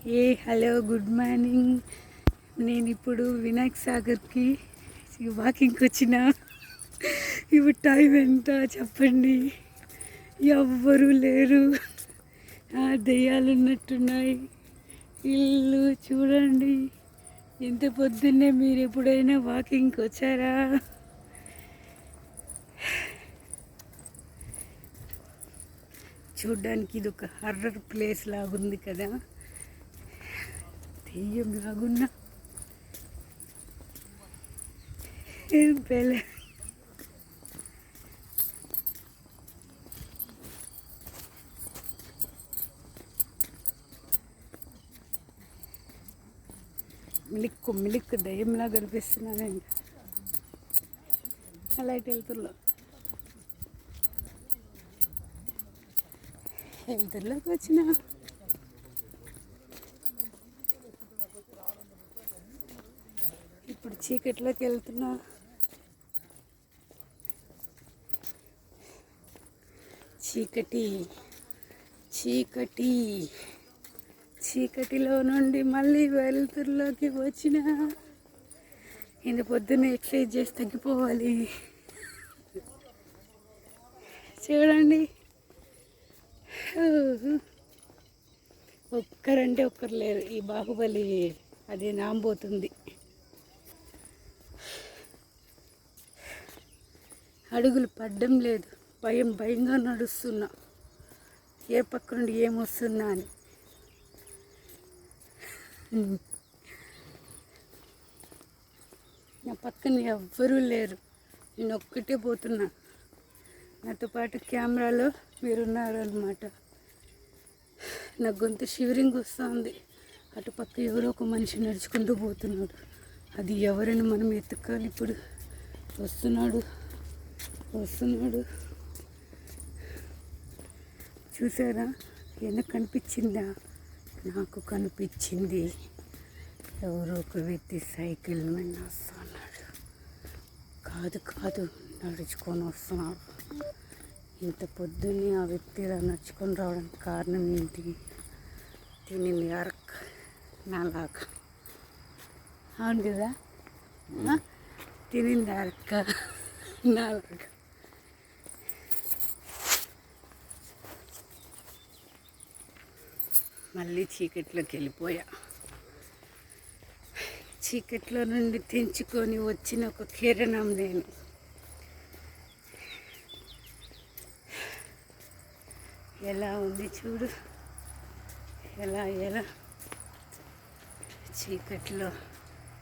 Hello good morning. నేను ఇప్పుడు వినాయక్ సాగర్కి వాకింగ్కి వచ్చిన. ఇప్పుడు టైం ఎంత చెప్పండి? ఎవ్వరూ లేరు, దెయ్యాలు ఉన్నట్టున్నాయి. ఇల్లు చూడండి. ఇంత పొద్దున్నే మీరు ఎప్పుడైనా వాకింగ్కి వచ్చారా? చూడ్డానికి ఇది ఒక హర్రర్ ప్లేస్ లాగుంది కదా, దెయ్యం లాగున్నా. మిలిక్కు దయ్యంలా కనిపిస్తున్నానండి. అలా ఇటు వెళ్తుర్లోకి వచ్చిన. ఇప్పుడు చీకట్లోకి వెళ్తున్నా. చీకటి చీకటి చీకటిలో నుండి మళ్ళీ వెలుతురులోకి వచ్చిన. ఇంత పొద్దున్న ఎక్సర్సైజ్ చేసి తగ్గిపోవాలి. చూడండి, ఒక్కరంటే ఒక్కరు లేరు. ఈ బాహుబలి అది నాంబోతుంది. అడుగులు పడ్డం లేదు. భయంగా నడుస్తున్నా, ఏ పక్క నుండి ఏమొస్తున్నా అని. నా పక్కన ఎవ్వరూ లేరు, నేను ఒక్కటే పోతున్నా. నాతో పాటు కెమెరాలో మీరున్నారనమాట. నా గొంతు షివరింగ్ వస్తుంది. అటుపక్క ఎవరో ఒక మనిషి నడుచుకుంటూ పోతున్నాడు. అది ఎవరైనా మనం ఎత్తుకాలి. ఇప్పుడు వస్తున్నాడు. చూసారా? ఎందుకు కనిపించిందా? నాకు కనిపించింది. ఎవరో ఒక వ్యక్తి సైకిల్ మీద వస్తున్నాడు. కాదు నడుచుకొని వస్తున్నాడు. ఇంత పొద్దున్నే ఆ వ్యక్తి ఇలా నడుచుకొని రావడానికి కారణం ఏంటి? తినింది అరక్ నాలాగా. అవును కదా, తినింది అరక్క నాలాగా. మళ్ళీ చీకట్లోకి వెళ్ళిపోయా. చీకట్లో నుండి తెంచుకొని వచ్చిన ఒక కిరణం నేను. ఎలా ఉంది చూడు, ఎలా చీకట్లో